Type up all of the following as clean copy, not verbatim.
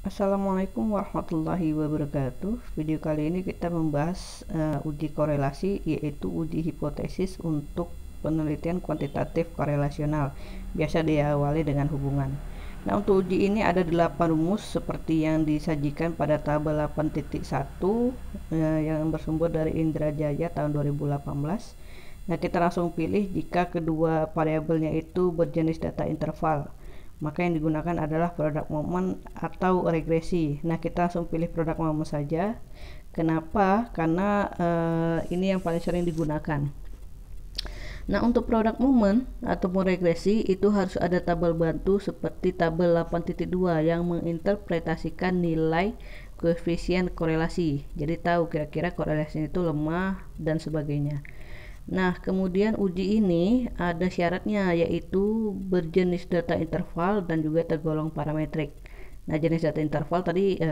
Assalamualaikum warahmatullahi wabarakatuh. Video kali ini kita membahas uji korelasi, yaitu uji hipotesis untuk penelitian kuantitatif korelasional. Biasa diawali dengan hubungan. Nah, untuk uji ini ada 8 rumus seperti yang disajikan pada tabel 8.1 yang bersumber dari Indra Jaya tahun 2018. Nah, kita langsung pilih jika kedua variabelnya itu berjenis data interval. Maka yang digunakan adalah produk momen atau regresi. Nah, kita langsung pilih produk momen saja. Kenapa? Karena ini yang paling sering digunakan. Nah, untuk produk momen ataupun regresi itu harus ada tabel bantu seperti tabel 8.2 yang menginterpretasikan nilai koefisien korelasi. Jadi tahu kira-kira korelasi itu lemah dan sebagainya. Nah, kemudian uji ini ada syaratnya, yaitu berjenis data interval dan juga tergolong parametrik. Nah, jenis data interval tadi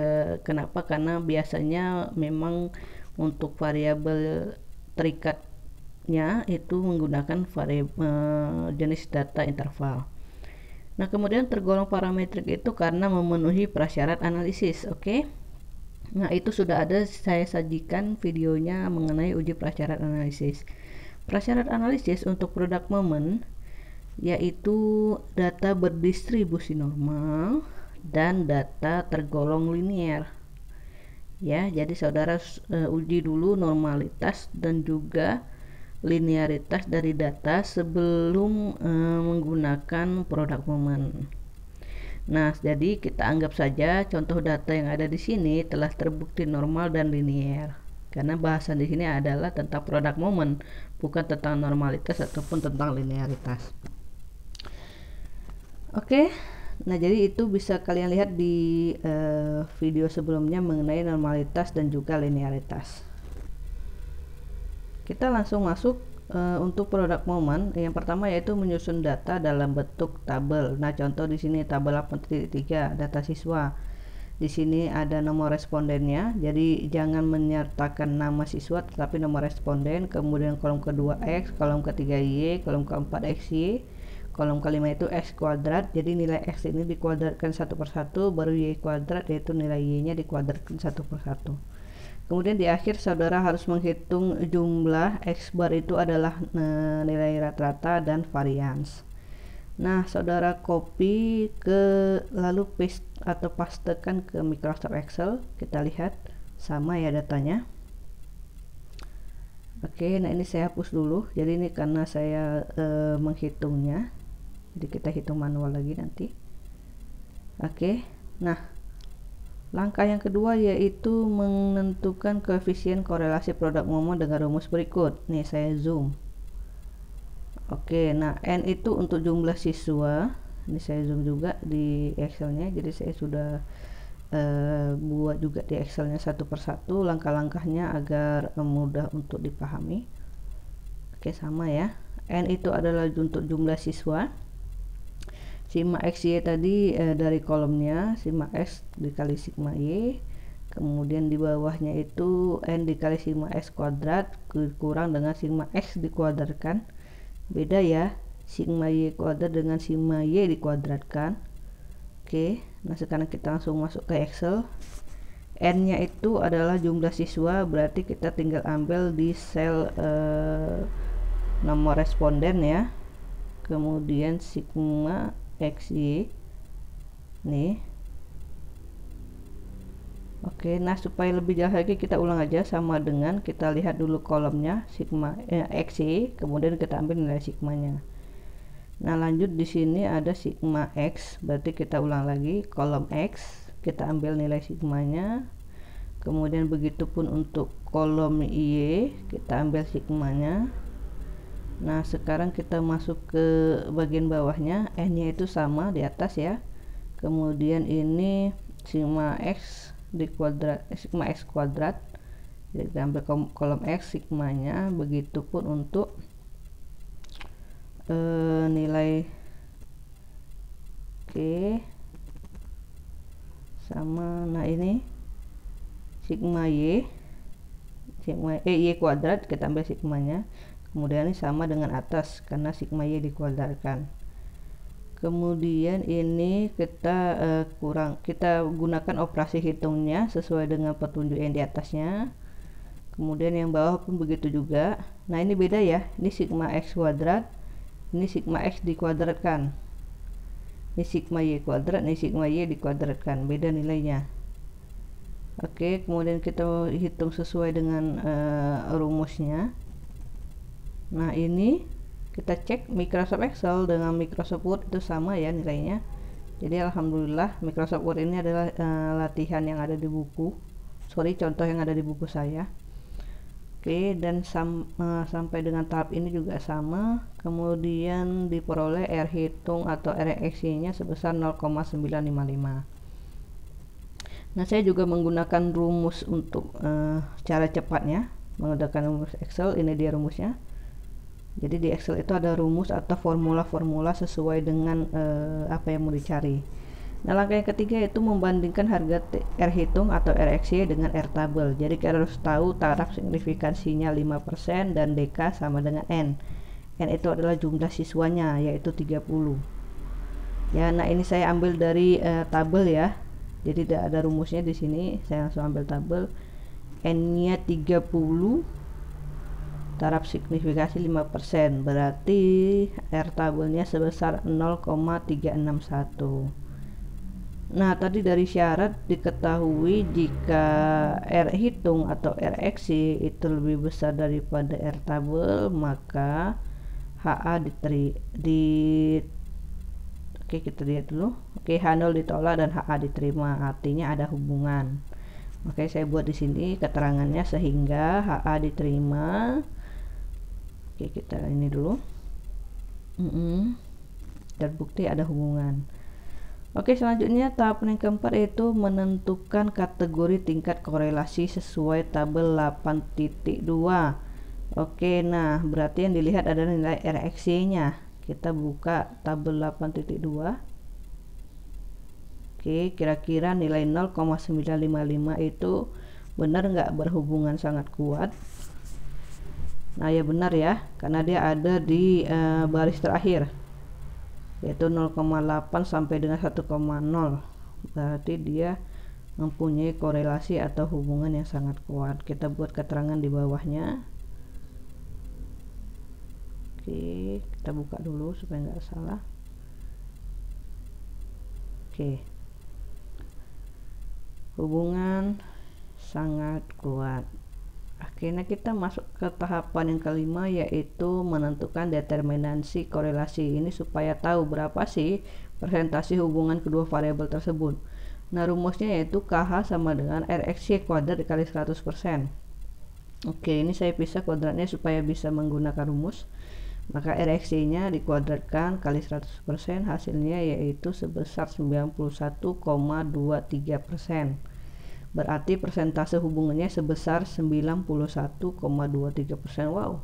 kenapa? Karena biasanya memang untuk variabel terikatnya itu menggunakan jenis data interval. Nah, kemudian tergolong parametrik itu karena memenuhi prasyarat analisis. Oke. Nah, itu sudah ada saya sajikan videonya mengenai uji prasyarat analisis. Prasyarat analisis untuk produk momen yaitu data berdistribusi normal dan data tergolong linear. Ya, jadi saudara uji dulu normalitas dan juga linearitas dari data sebelum menggunakan produk momen. Nah, jadi kita anggap saja contoh data yang ada di sini telah terbukti normal dan linear. Karena bahasan di sini adalah tentang produk momen, bukan tentang normalitas ataupun tentang linearitas. Oke, nah jadi itu bisa kalian lihat di video sebelumnya mengenai normalitas dan juga linearitas. Kita langsung masuk untuk produk momen. Yang pertama yaitu menyusun data dalam bentuk tabel. Nah, contoh di sini tabel 8.3 data siswa. Di sini ada nomor respondennya, jadi jangan menyertakan nama siswa tetapi nomor responden, kemudian kolom kedua X, kolom ketiga Y, kolom keempat XY, kolom kelima itu X kuadrat, jadi nilai X ini dikuadratkan satu per satu, baru Y kuadrat yaitu nilai Y nya dikuadratkan satu per satu. Kemudian di akhir saudara harus menghitung jumlah X bar itu adalah nilai rata-rata dan varians. Nah, saudara copy lalu paste atau pastekan ke Microsoft Excel. Kita lihat sama ya datanya. Oke, nah ini saya hapus dulu. Jadi ini karena saya menghitungnya. Jadi kita hitung manual lagi nanti. Oke. Nah, langkah yang kedua yaitu menentukan koefisien korelasi produk momen dengan rumus berikut. Nih saya zoom. Oke, nah N itu untuk jumlah siswa. Ini saya zoom juga di Excelnya, jadi saya sudah buat juga di Excelnya satu per satu langkah-langkahnya agar mudah untuk dipahami. Oke, sama ya. N itu adalah untuk jumlah siswa. Sigma XY tadi dari kolomnya sigma X dikali sigma Y. Kemudian di bawahnya itu N dikali sigma X kuadrat kurang dengan sigma X dikuadratkan. Beda ya, sigma Y kuadrat dengan sigma Y dikuadratkan. Oke, nah sekarang kita langsung masuk ke Excel. N nya itu adalah jumlah siswa, berarti kita tinggal ambil di sel nomor responden ya. Kemudian sigma XY nih. Oke, nah supaya lebih jelas lagi kita ulang aja, sama dengan kita lihat dulu kolomnya sigma XY, kemudian kita ambil nilai sigmanya. Nah, lanjut di sini ada sigma X, berarti kita ulang lagi kolom X, kita ambil nilai sigmanya. Kemudian begitupun untuk kolom Y, kita ambil sigmanya. Nah, sekarang kita masuk ke bagian bawahnya, N-nya itu sama di atas ya. Kemudian ini sigma X di kuadrat sigma X kuadrat, jadi kita ambil kolom X sigmanya, begitupun untuk nilai Oke, sama. Nah, ini sigma Y Y kuadrat, kita ambil sigmanya, kemudian ini sama dengan atas karena sigma Y dikuadratkan. Kemudian ini kita kita gunakan operasi hitungnya sesuai dengan petunjuk yang di atasnya. Kemudian yang bawah pun begitu juga. Nah, ini beda ya, ini sigma x kuadrat, ini sigma x dikuadratkan, ini sigma y kuadrat, ini sigma y dikuadratkan, beda nilainya. Oke, kemudian kita hitung sesuai dengan rumusnya. Nah, ini kita cek Microsoft Excel dengan Microsoft Word itu sama ya nilainya. Jadi alhamdulillah Microsoft Word ini adalah latihan yang ada di buku, contoh yang ada di buku saya. Oke, dan sampai dengan tahap ini juga sama. Kemudian diperoleh R hitung atau RXY nya sebesar 0,955. Nah, saya juga menggunakan rumus untuk cara cepatnya menggunakan rumus Excel. Ini dia rumusnya. Jadi di Excel itu ada rumus atau formula-formula sesuai dengan apa yang mau dicari. Nah, langkah yang ketiga itu membandingkan harga R hitung atau RXY dengan R tabel. Jadi kita harus tahu taraf signifikansinya 5% dan DK sama dengan N. N itu adalah jumlah siswanya, yaitu 30. Ya, nah ini saya ambil dari tabel ya. Jadi tidak ada rumusnya di sini, saya langsung ambil tabel. N-nya 30, taraf signifikasi 5%, berarti R tabelnya sebesar 0,361. Nah, tadi dari syarat diketahui jika R hitung atau RXY itu lebih besar daripada R tabel, maka HA Oke, kita lihat dulu. Oke, H0 ditolak dan HA diterima, artinya ada hubungan. Oke, saya buat di sini keterangannya sehingga HA diterima. Oke, kita ini dulu. Terbukti ada hubungan. Oke, selanjutnya tahap yang keempat yaitu menentukan kategori tingkat korelasi sesuai tabel 8.2. Oke, nah berarti yang dilihat adalah nilai RXY nya. Kita buka tabel 8.2. Oke, kira-kira nilai 0,955 itu benar nggak berhubungan sangat kuat? Nah, ya benar ya, karena dia ada di baris terakhir, yaitu 0,8 sampai dengan 1,0. Berarti dia mempunyai korelasi atau hubungan yang sangat kuat. Kita buat keterangan di bawahnya. Oke, kita buka dulu supaya nggak salah. Oke, hubungan sangat kuat. Akhirnya kita masuk ke tahapan yang kelima, yaitu menentukan determinansi korelasi ini supaya tahu berapa sih persentase hubungan kedua variabel tersebut. Nah, rumusnya yaitu KH sama dengan RXY kuadrat dikali 100%. Oke, ini saya pisah kuadratnya supaya bisa menggunakan rumus. Maka RXY nya dikuadratkan kali 100%, hasilnya yaitu sebesar 91,23%. Berarti persentase hubungannya sebesar 91,23%. Wow,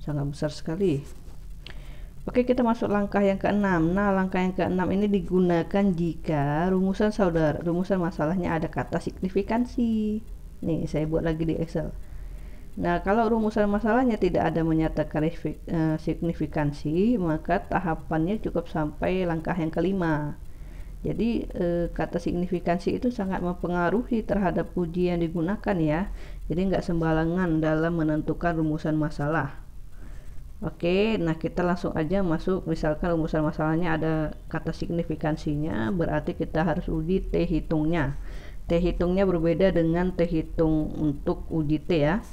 sangat besar sekali. Oke, kita masuk langkah yang keenam. Nah, langkah yang keenam ini digunakan jika rumusan masalahnya ada kata signifikansi. Nih, saya buat lagi di Excel. Nah, kalau rumusan masalahnya tidak ada menyatakan signifikansi, maka tahapannya cukup sampai langkah yang kelima. Jadi kata signifikansi itu sangat mempengaruhi terhadap uji yang digunakan ya. Jadi nggak sembarangan dalam menentukan rumusan masalah. Oke, nah kita langsung aja masuk. Misalkan rumusan masalahnya ada kata signifikansinya, berarti kita harus uji T hitungnya. T hitungnya berbeda dengan T hitung untuk uji T ya.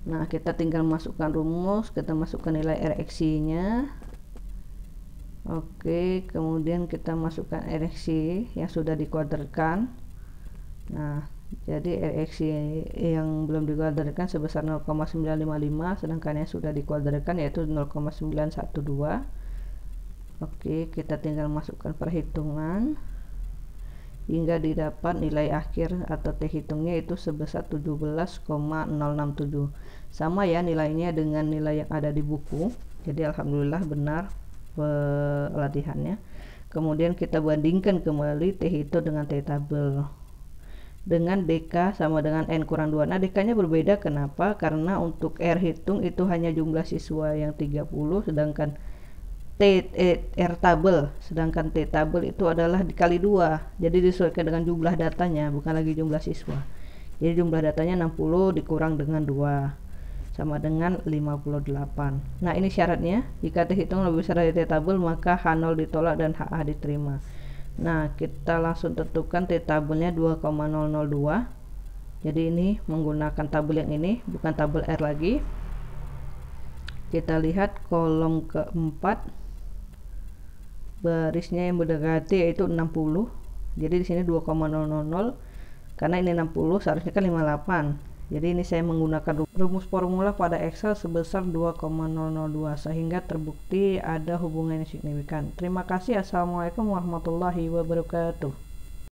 Nah, kita tinggal masukkan rumus, kita masukkan nilai RXY nya. Oke, kemudian kita masukkan RXY yang sudah dikuadratkan. Nah, jadi RXY yang belum dikuadratkan sebesar 0,955, sedangkan yang sudah dikuadratkan yaitu 0,912. Oke, kita tinggal masukkan perhitungan hingga didapat nilai akhir atau T hitungnya itu sebesar 17,067. Sama ya nilainya dengan nilai yang ada di buku. Jadi alhamdulillah benar pelatihannya. Kemudian kita bandingkan kembali T hitung dengan T tabel dengan DK sama dengan N kurang 2. Nah, DK nya berbeda, kenapa? Karena untuk R hitung itu hanya jumlah siswa yang 30, sedangkan R tabel, sedangkan T tabel itu adalah dikali 2, jadi disesuaikan dengan jumlah datanya, bukan lagi jumlah siswa. Jadi jumlah datanya 60 dikurang dengan 2 sama dengan 58. Nah, ini syaratnya, jika terhitung lebih besar dari T tabel maka H0 ditolak dan HA diterima. Nah, kita langsung tentukan T tabelnya 2,002. Jadi ini menggunakan tabel yang ini, bukan tabel R lagi. Kita lihat kolom keempat, barisnya yang mendekati yaitu 60. Jadi di sini 2,000, karena ini 60 seharusnya kan 58. Jadi ini saya menggunakan rumus formula pada Excel sebesar 2,002 sehingga terbukti ada hubungan yang signifikan. Terima kasih. Assalamualaikum warahmatullahi wabarakatuh.